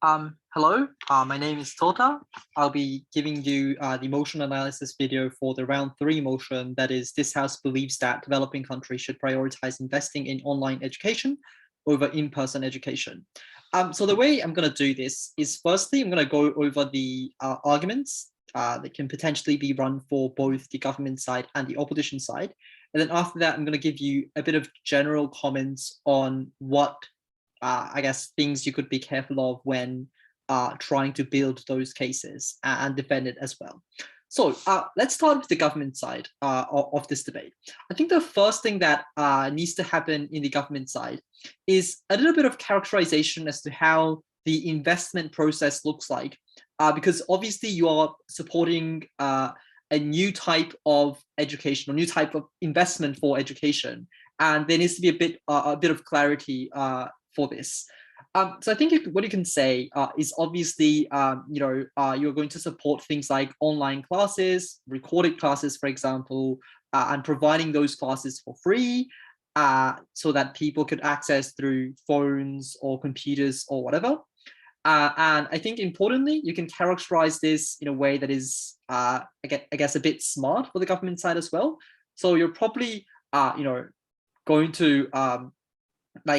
Hello, my name is Tota. I'll be giving you the motion analysis video for the round 3 motion. That is, this house believes that developing countries should prioritize investing in online education over in-person education. So the way I'm going to do this is, firstly, I'm going to go over the arguments that can potentially be run for both the government side and the opposition side. And then after that, I'm going to give you a bit of general comments on what I guess, things you could be careful of when trying to build those cases and defend it as well. So let's start with the government side of this debate. I think the first thing that needs to happen in the government side is a little bit of characterization as to how the investment process looks like, because obviously you are supporting a new type of education or new type of investment for education, and there needs to be a bit of clarity for this. So I think what you can say is obviously, you're going to support things like online classes, recorded classes, for example, and providing those classes for free so that people could access through phones or computers or whatever. And I think importantly, you can characterize this in a way that is, I guess, a bit smart for the government side as well. So you're probably, going to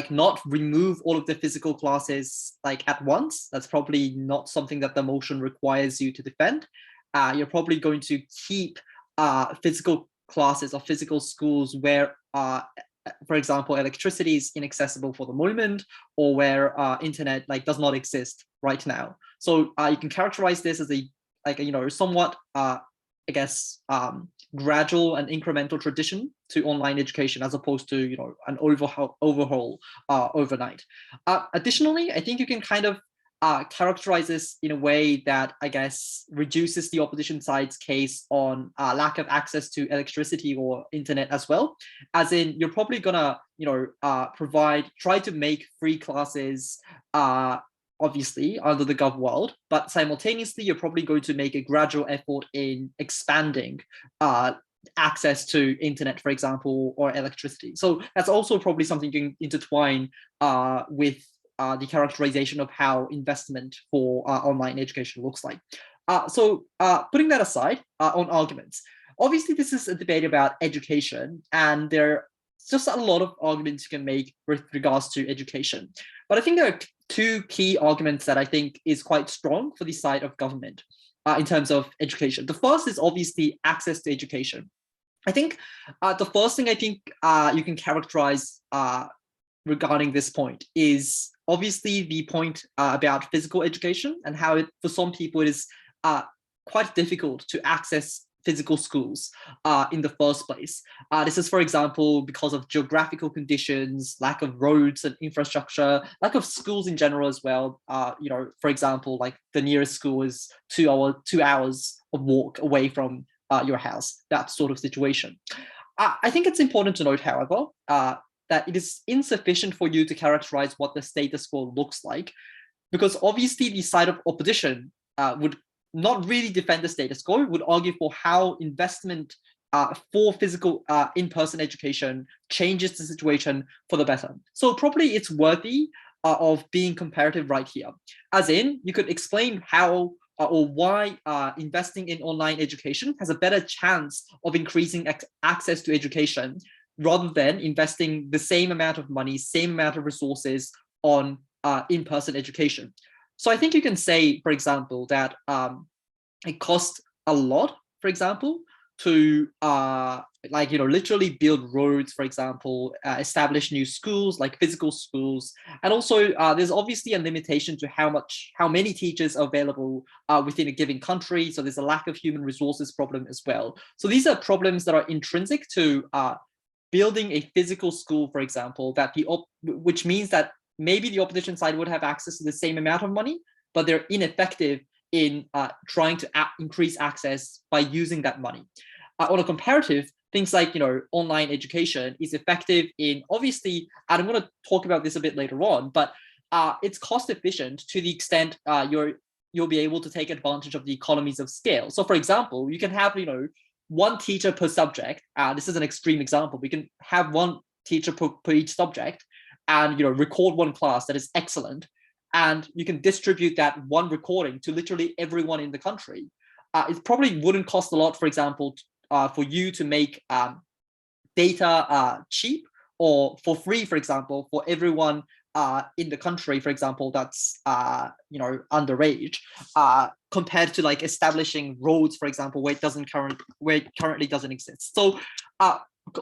not remove all of the physical classes at once. That's probably not something that the motion requires you to defend. You're probably going to keep physical classes or physical schools where, for example, electricity is inaccessible for the moment, or where internet does not exist right now. So you can characterize this as a somewhat gradual and incremental tradition to online education, as opposed to an overhaul overnight. Additionally, I think you can kind of characterize this in a way that I guess reduces the opposition side's case on lack of access to electricity or internet as well. As in, you're probably gonna try to make free classes obviously under the gov world, but simultaneously you're probably going to make a gradual effort in expanding access to internet, for example, or electricity. So that's also probably something you can intertwine with the characterization of how investment for online education looks like. So putting that aside, on arguments, obviously this is a debate about education, and there's just a lot of arguments you can make with regards to education. But I think there are two key arguments that I think is quite strong for the side of government in terms of education. The first is obviously access to education. I think the first thing I think you can characterize regarding this point is obviously the point about physical education, and how for some people it is quite difficult to access physical schools in the first place. This is, for example, because of geographical conditions, lack of roads and infrastructure, lack of schools in general as well. For example, the nearest school is 2 hours of walk away from your house, that sort of situation. I think it's important to note, however, that it is insufficient for you to characterize what the status quo looks like, because obviously the side of opposition would not really defend the status quo, would argue for how investment for physical in-person education changes the situation for the better. So probably it's worthy of being comparative right here. As in, you could explain how or why investing in online education has a better chance of increasing access to education, rather than investing the same amount of money, same amount of resources on in-person education. So I think you can say, for example, that it costs a lot, for example, to literally build roads, for example, establish new schools, like physical schools. And also there's obviously a limitation to how many teachers are available within a given country. So there's a lack of human resources problem as well. So these are problems that are intrinsic to building a physical school, for example, which means that maybe the opposition side would have access to the same amount of money, but they're ineffective in trying to increase access by using that money. On a comparative, things like online education is effective in, obviously, and I'm going to talk about this a bit later on, but it's cost efficient to the extent you'll be able to take advantage of the economies of scale. So, for example, you can have one teacher per subject. This is an extreme example. We can have one teacher per each subject, and record one class that is excellent, and you can distribute that one recording to literally everyone in the country, it probably wouldn't cost a lot, for example, for you to make data cheap or for free, for example, for everyone in the country, for example, that's underage, compared to like establishing roads, for example, where it currently doesn't exist. So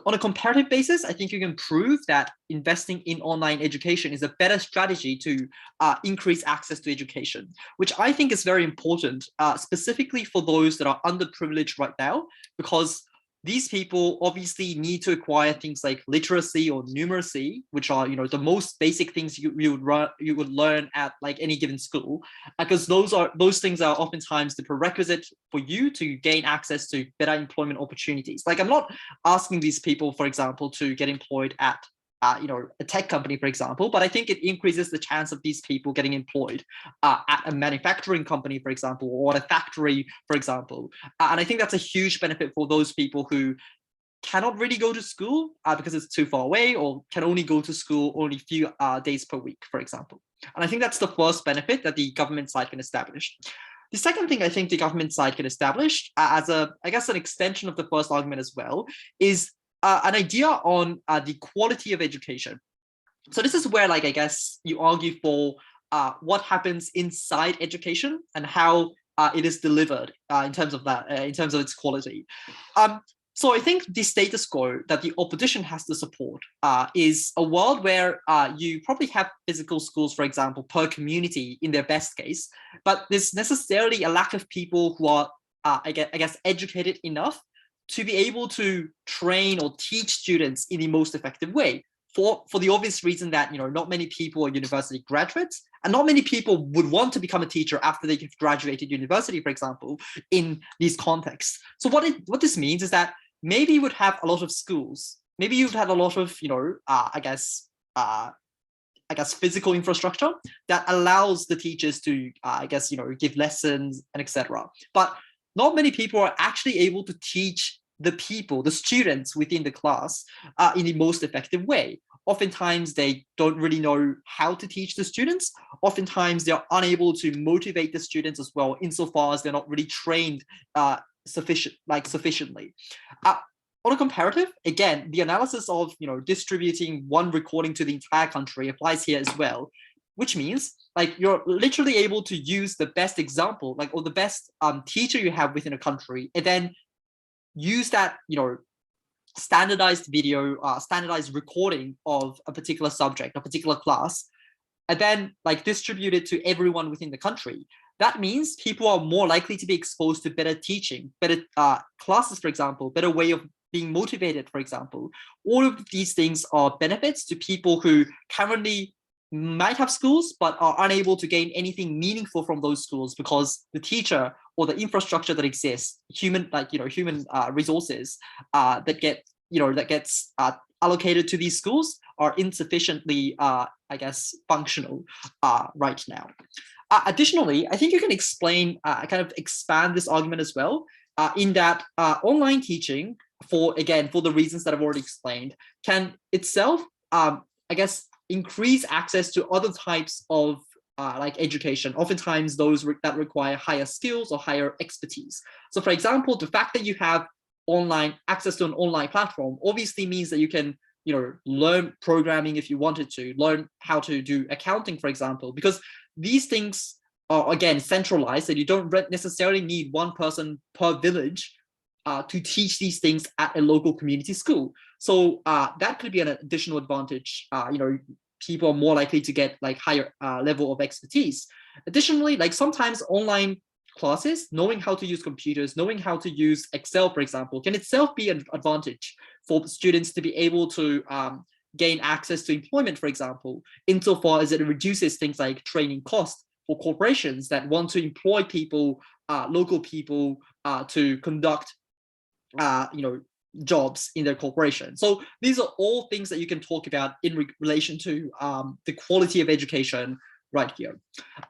on a comparative basis, I think you can prove that investing in online education is a better strategy to increase access to education, which I think is very important, specifically for those that are underprivileged right now, because these people obviously need to acquire things like literacy or numeracy, which are the most basic things you would learn at like any given school, because those things are oftentimes the prerequisite for you to gain access to better employment opportunities. Like I'm not asking these people, for example, to get employed at a tech company, for example, but I think it increases the chance of these people getting employed at a manufacturing company, for example, or at a factory, for example. And I think that's a huge benefit for those people who cannot really go to school because it's too far away, or can only go to school only a few days per week, for example. And I think that's the first benefit that the government side can establish. The second thing I think the government side can establish as an extension of the first argument as well, is an idea on the quality of education. So this is where, like, I guess you argue for what happens inside education and how it is delivered in terms of that, in terms of its quality. So I think the status quo that the opposition has to support is a world where you probably have physical schools, for example, per community in their best case, but there's necessarily a lack of people who are, I guess, educated enough to be able to train or teach students in the most effective way, for the obvious reason that not many people are university graduates, and not many people would want to become a teacher after they have graduated university, for example, in these contexts. So what this means is that maybe you would have a lot of schools, maybe you'd have a lot of I guess physical infrastructure that allows the teachers to give lessons and etc. But not many people are actually able to teach the students within the class in the most effective way. Oftentimes, they don't really know how to teach the students. Oftentimes, they're unable to motivate the students as well, insofar as they're not really trained sufficiently. On a comparative, again, the analysis of distributing one recording to the entire country applies here as well, which means like you're literally able to use the best example, or the best teacher you have within a country, and then use that standardized video, standardized recording of a particular subject, a particular class, and then distribute it to everyone within the country. That means people are more likely to be exposed to better teaching, better classes, for example, better way of being motivated, for example. All of these things are benefits to people who currently might have schools but are unable to gain anything meaningful from those schools because the teacher or the infrastructure that exists, human resources that gets allocated to these schools are insufficiently functional right now. Additionally, I think you can explain, expand this argument as well, in that online teaching, for the reasons that I've already explained, can itself increase access to other types of education, oftentimes those that require higher skills or higher expertise. So for example, the fact that you have access to an online platform obviously means that you can learn programming if you wanted to, learn how to do accounting, for example, because these things are, again, centralized, and you don't necessarily need one person per village to teach these things at a local community school. So that could be an additional advantage. People are more likely to get higher level of expertise. Additionally, sometimes online classes, knowing how to use computers, knowing how to use Excel, for example, can itself be an advantage for students to be able to gain access to employment, for example, insofar as it reduces things like training costs for corporations that want to employ people, local people, to conduct jobs in their corporation. So these are all things that you can talk about in relation to the quality of education right here.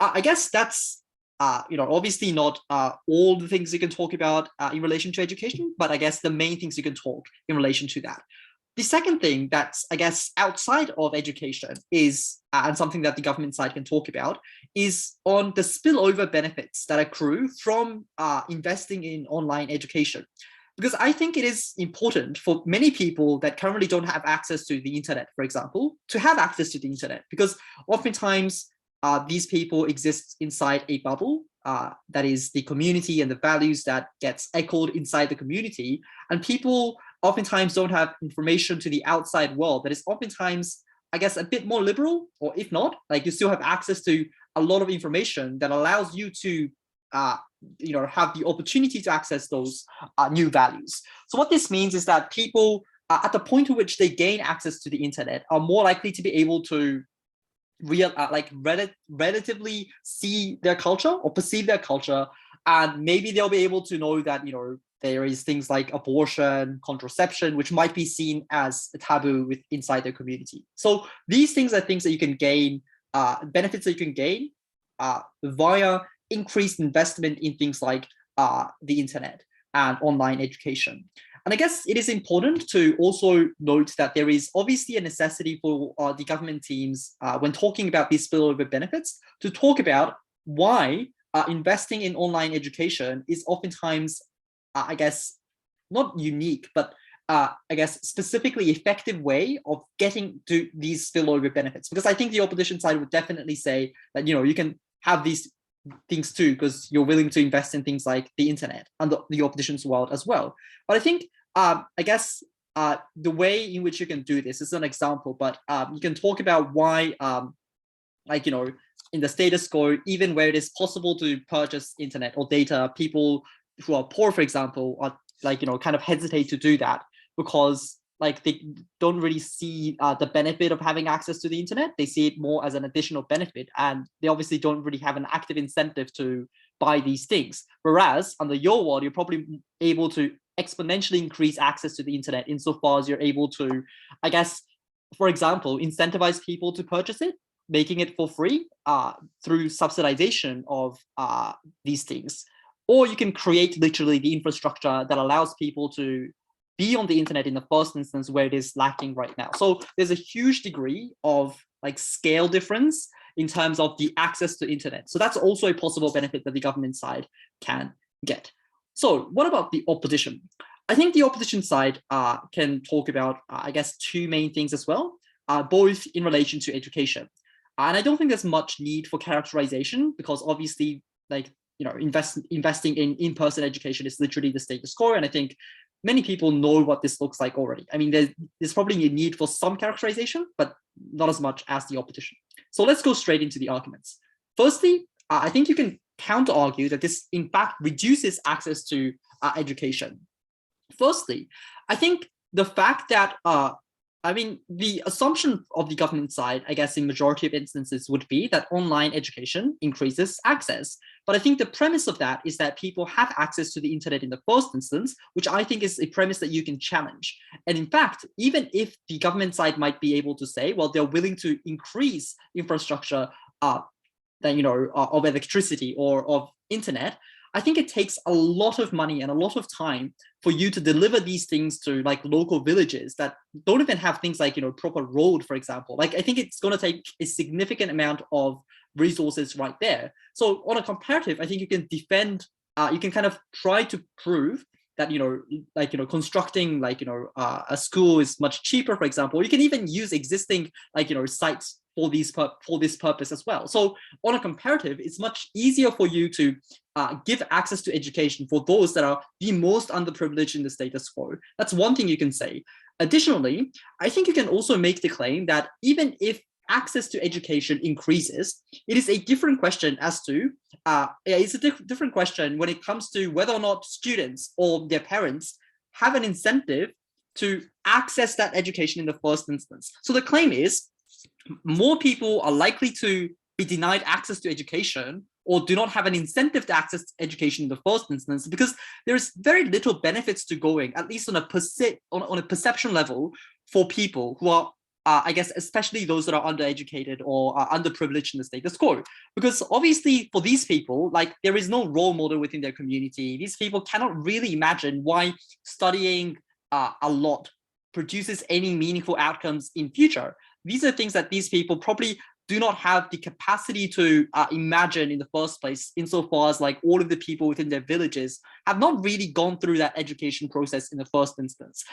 I guess that's obviously not all the things you can talk about in relation to education, but I guess the main things you can talk in relation to that. The second thing that's, I guess, outside of education is, and something that the government side can talk about, is on the spillover benefits that accrue from investing in online education. Because I think it is important for many people that currently don't have access to the internet, for example, to have access to the internet, because oftentimes these people exist inside a bubble, that is the community and the values that gets echoed inside the community, and people oftentimes don't have information to the outside world that is oftentimes, I guess, a bit more liberal, or if not, like you still have access to a lot of information that allows you to have the opportunity to access those new values. So what this means is that people at the point at which they gain access to the internet are more likely to be able to relatively see their culture or perceive their culture, and maybe they'll be able to know that there is things like abortion, contraception, which might be seen as a taboo inside their community. So these things are things that you can gain, benefits that you can gain via increased investment in things like the internet and online education. And I guess it is important to also note that there is obviously a necessity for the government teams, when talking about these spillover benefits, to talk about why investing in online education is oftentimes, I guess, not unique, but I guess specifically effective way of getting to these spillover benefits. Because I think the opposition side would definitely say that you can have these things too, because you're willing to invest in things like the internet and the opposition's world as well. But I think, I guess, the way in which you can do this is an example, but you can talk about why, in the status quo, even where it is possible to purchase internet or data, people who are poor, for example, are kind of hesitate to do that because they don't really see the benefit of having access to the internet. They see it more as an additional benefit, and they obviously don't really have an active incentive to buy these things. Whereas under your world, you're probably able to exponentially increase access to the internet insofar as you're able to, I guess, for example, incentivize people to purchase it, making it for free through subsidization of these things. Or you can create literally the infrastructure that allows people to be on the internet in the first instance where it is lacking right now. So there's a huge degree of scale difference in terms of the access to internet. So that's also a possible benefit that the government side can get. So what about the opposition? I think the opposition side can talk about, I guess, two main things as well, both in relation to education. And I don't think there's much need for characterization because obviously, investing in in-person education is literally the status quo. And I think many people know what this looks like already. I mean, there's probably a need for some characterization, but not as much as the opposition. So let's go straight into the arguments. Firstly, I think you can counter-argue that this, in fact, reduces access to education. Firstly, I think the fact that, the assumption of the government side, I guess in majority of instances would be that online education increases access. But I think the premise of that is that people have access to the internet in the first instance, which I think is a premise that you can challenge. And in fact, even if the government side might be able to say, well, they're willing to increase infrastructure of electricity or of internet, I think it takes a lot of money and a lot of time for you to deliver these things to local villages that don't even have things like, proper road, for example. I think it's going to take a significant amount of resources right there. So on a comparative, I think you can defend, you can kind of try to prove that, constructing a school is much cheaper, for example. You can even use existing sites for this purpose as well. So on a comparative, it's much easier for you to give access to education for those that are the most underprivileged in the status quo. That's one thing you can say. Additionally, I think you can also make the claim that even if access to education increases, it is a different question as to, different question when it comes to whether or not students or their parents have an incentive to access that education in the first instance. So the claim is more people are likely to be denied access to education or do not have an incentive to access education in the first instance because there's very little benefits to going, at least on a perception level, for people who are I guess especially those that are undereducated or are underprivileged in the status quo. Because obviously for these people, there is no role model within their community. These people cannot really imagine why studying a lot produces any meaningful outcomes in future. These are things that these people probably do not have the capacity to imagine in the first place, insofar as like all of the people within their villages have not really gone through that education process in the first instance.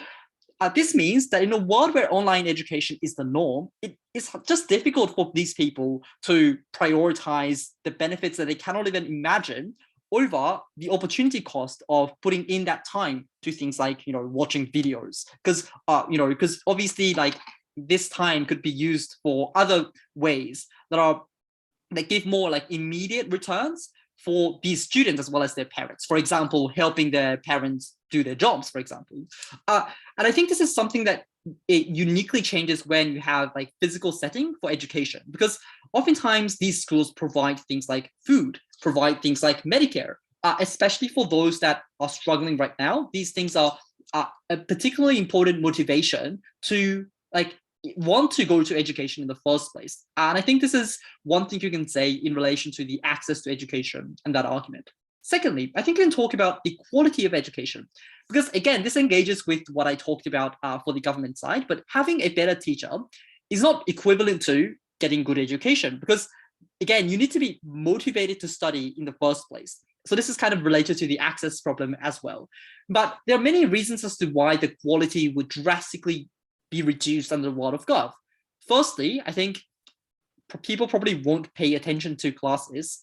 This means that in a world where online education is the norm, it is just difficult for these people to prioritize the benefits that they cannot even imagine over the opportunity cost of putting in that time to things like, watching videos. Because, because obviously like this time could be used for other ways that give more like immediate returns for these students as well as their parents. For example, helping their parents do their jobs, for example. And I think this is something that it uniquely changes when you have like physical setting for education, because oftentimes these schools provide things like food, provide things like Medicare, especially for those that are struggling right now. These things are a particularly important motivation to like want to go to education in the first place. And I think this is one thing you can say in relation to the access to education and that argument. Secondly, I think you can talk about the quality of education, because again, this engages with what I talked about for the government side, but having a better teacher is not equivalent to getting good education, because again, you need to be motivated to study in the first place. So this is kind of related to the access problem as well. But there are many reasons as to why the quality would drastically be reduced under the world of Gov. Firstly, I think people probably won't pay attention to classes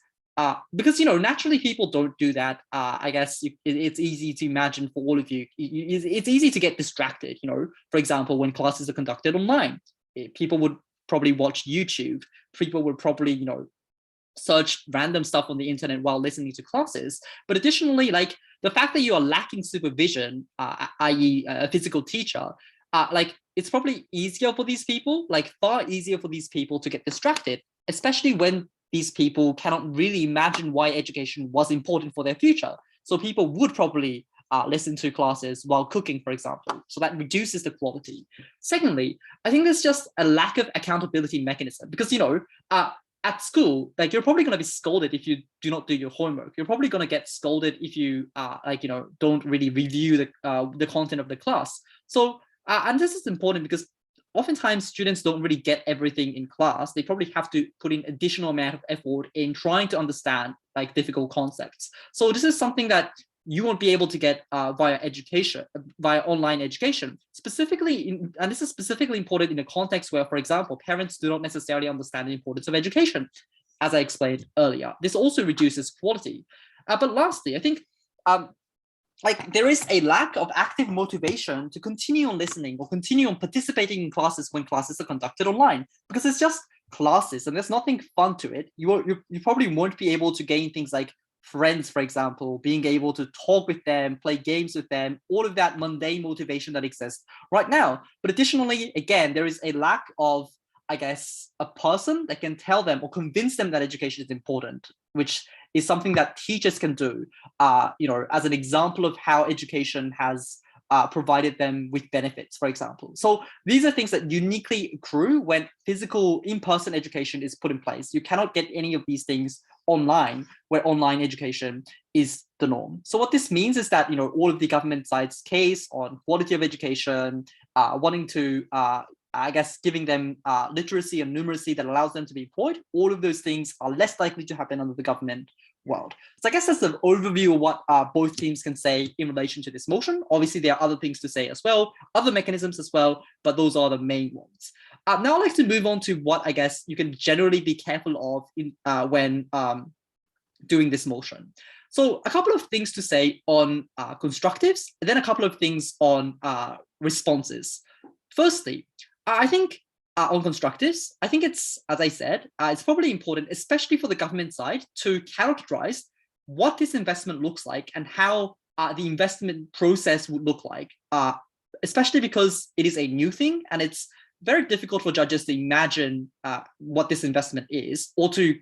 because, naturally people don't do that. I guess it's easy to imagine for all of you. It's easy to get distracted, for example, when classes are conducted online. People would probably watch YouTube. People would probably, search random stuff on the internet while listening to classes. But additionally, like the fact that you are lacking supervision, i.e. a physical teacher, it's probably easier for these people, like far easier for these people to get distracted, especially when these people cannot really imagine why education was important for their future. So people would probably listen to classes while cooking, for example. So that reduces the quality. Secondly, I think there's just a lack of accountability mechanism, because, at school, like you're probably going to be scolded if you do not do your homework. You're probably going to get scolded if you don't really review the content of the class. So and this is important because oftentimes students don't really get everything in class. They probably have to put in additional amount of effort in trying to understand like difficult concepts. So this is something that you won't be able to get via online education. And this is specifically important in a context where, for example, parents do not necessarily understand the importance of education, as I explained earlier. This also reduces quality. But lastly, I think there is a lack of active motivation to continue on listening or continue on participating in classes when classes are conducted online, because it's just classes and there's nothing fun to it. You probably won't be able to gain things like friends, for example, being able to talk with them, play games with them, all of that mundane motivation that exists right now. But additionally, again, there is a lack of, I guess, a person that can tell them or convince them that education is important, which is something that teachers can do, as an example of how education has provided them with benefits, for example. So these are things that uniquely accrue when physical in-person education is put in place. You cannot get any of these things online, where online education is the norm. So what this means is that, all of the government side's case on quality of education, wanting to, giving them literacy and numeracy that allows them to be employed, all of those things are less likely to happen under the government world. So I guess that's an overview of what both teams can say in relation to this motion. Obviously, there are other things to say as well, other mechanisms as well, but those are the main ones. Now I'd like to move on to what I guess you can generally be careful of when doing this motion. So a couple of things to say on constructives, and then a couple of things on responses. Firstly, I think on constructives, I think it's, as I said, it's probably important, especially for the government side, to characterize what this investment looks like and how the investment process would look like, especially because it is a new thing and it's very difficult for judges to imagine what this investment is, or to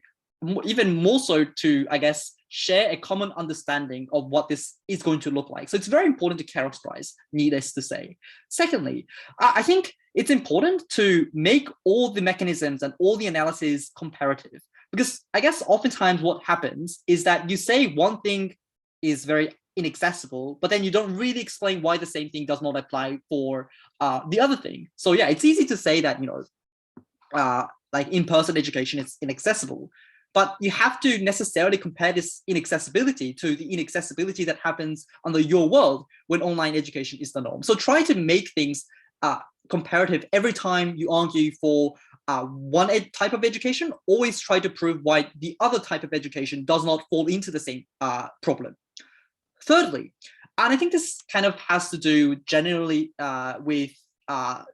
even more so to, I guess, share a common understanding of what this is going to look like. So it's very important to characterize, needless to say. Secondly, I think it's important to make all the mechanisms and all the analysis comparative, because I guess oftentimes what happens is that you say one thing is very inaccessible, but then you don't really explain why the same thing does not apply for the other thing. So yeah, it's easy to say that, like in-person education is inaccessible, but you have to necessarily compare this inaccessibility to the inaccessibility that happens under your world when online education is the norm. So try to make things comparative every time you argue for one type of education. Always try to prove why the other type of education does not fall into the same problem. Thirdly, and I think this kind of has to do generally with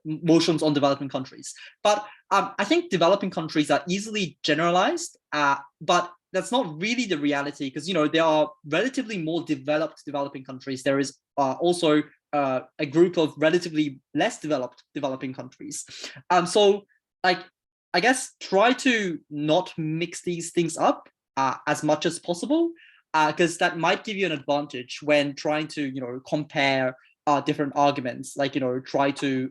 motions on developing countries, but I think developing countries are easily generalized, but that's not really the reality, because there are relatively more developed developing countries. There is also a group of relatively less developed developing countries. So like, I guess try to not mix these things up as much as possible, because that might give you an advantage when trying to compare different arguments. Like try to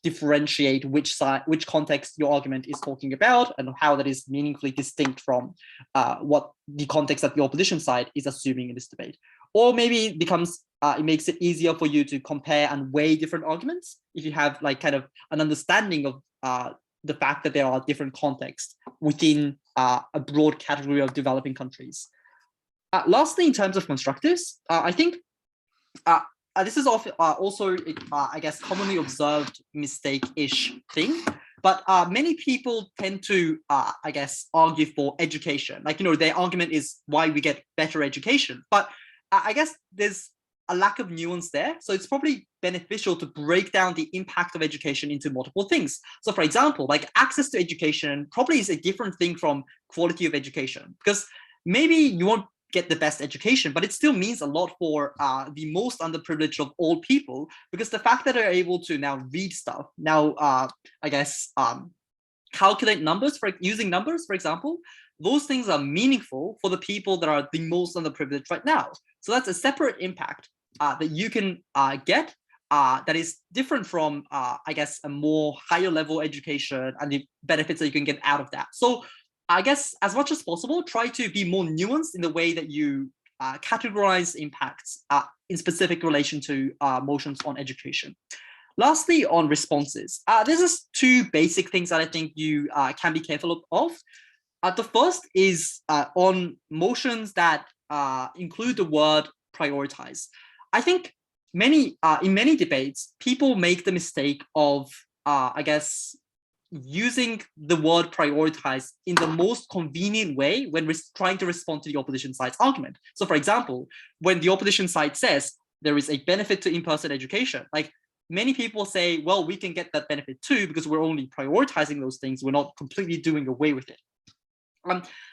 differentiate which context your argument is talking about and how that is meaningfully distinct from what the context that the opposition side is assuming in this debate. Or maybe it makes it easier for you to compare and weigh different arguments if you have like kind of an understanding of the fact that there are different contexts within a broad category of developing countries. Lastly, in terms of constructives, I think this is also, I guess, commonly observed mistake-ish thing, but many people tend to, I guess, argue for education. Like, their argument is why we get better education, but I guess there's a lack of nuance there. So it's probably beneficial to break down the impact of education into multiple things. So for example, like access to education probably is a different thing from quality of education, because maybe you won't get the best education, but it still means a lot for the most underprivileged of all people, because the fact that they're able to now read stuff, now I guess calculate numbers, using numbers, for example, those things are meaningful for the people that are the most underprivileged right now. So that's a separate impact that you can get that is different from, I guess, a more higher level education and the benefits that you can get out of that. So I guess as much as possible, try to be more nuanced in the way that you categorize impacts in specific relation to motions on education. Lastly, on responses, there's just two basic things that I think you can be careful of. The first is on motions that include the word prioritize. I think in many debates, people make the mistake of, I guess, using the word prioritize in the most convenient way when trying to respond to the opposition side's argument. So for example, when the opposition side says there is a benefit to in-person education, like many people say, well, we can get that benefit too, because we're only prioritizing those things. We're not completely doing away with it.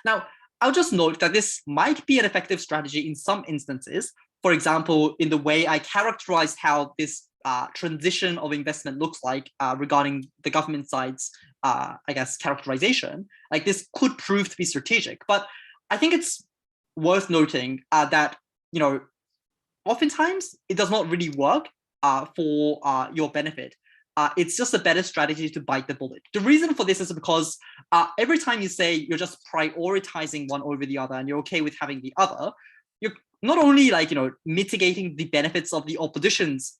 Now, I'll just note that this might be an effective strategy in some instances. For example, in the way I characterized how this transition of investment looks like regarding the government side's, I guess, characterization, like this could prove to be strategic. But I think it's worth noting that, oftentimes it does not really work for your benefit. It's just a better strategy to bite the bullet. The reason for this is because every time you say you're just prioritizing one over the other and you're okay with having the other, you're not only mitigating the benefits of the opposition's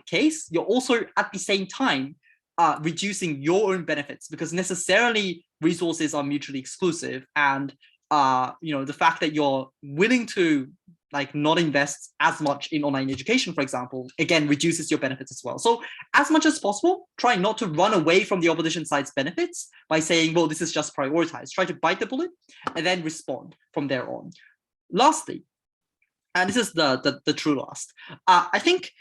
case, you're also at the same time reducing your own benefits, because necessarily resources are mutually exclusive, and the fact that you're willing to not invest as much in online education, for example, again reduces your benefits as well. So as much as possible, try not to run away from the opposition side's benefits by saying, well, this is just prioritized. Try to bite the bullet and then respond from there on. Lastly, and this is the true last, I think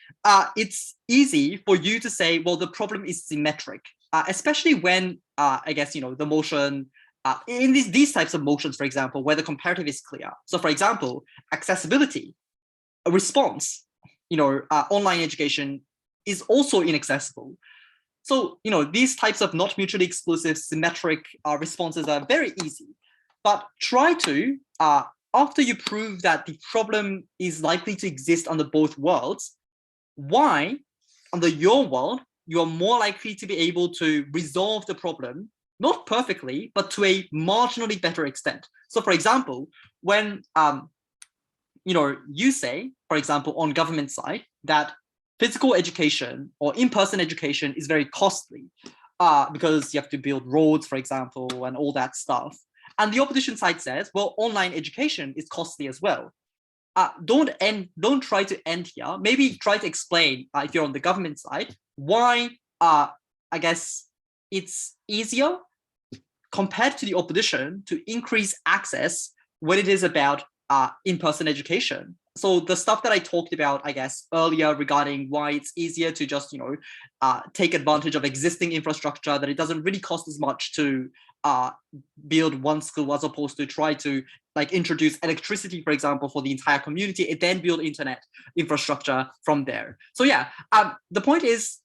it's easy for you to say, well, the problem is symmetric, especially when I guess the motion in these types of motions, for example, where the comparative is clear. So for example, accessibility, a response, online education is also inaccessible. So these types of not mutually exclusive symmetric responses are very easy, but try to after you prove that the problem is likely to exist under both worlds, why under your world you are more likely to be able to resolve the problem, not perfectly, but to a marginally better extent. So for example, when you say, for example, on government side, that physical education or in-person education is very costly because you have to build roads, for example, and all that stuff. And the opposition side says, well, online education is costly as well. Don't try to end here. Maybe try to explain, if you're on the government side, why I guess it's easier compared to the opposition to increase access when it is about in-person education. So the stuff that I talked about, I guess, earlier regarding why it's easier to just, take advantage of existing infrastructure, that it doesn't really cost as much to build one school as opposed to try to introduce electricity, for example, for the entire community, and then build internet infrastructure from there. So yeah, the point is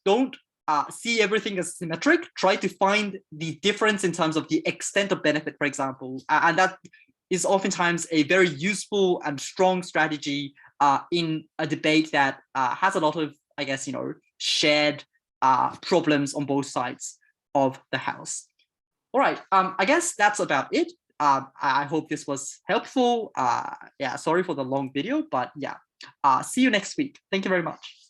don't see everything as symmetric. Try to find the difference in terms of the extent of benefit, for example, and that is oftentimes a very useful and strong strategy in a debate that has a lot of, I guess, shared problems on both sides of the house. All right, I guess that's about it. I hope this was helpful. Yeah, sorry for the long video, but yeah, see you next week. Thank you very much.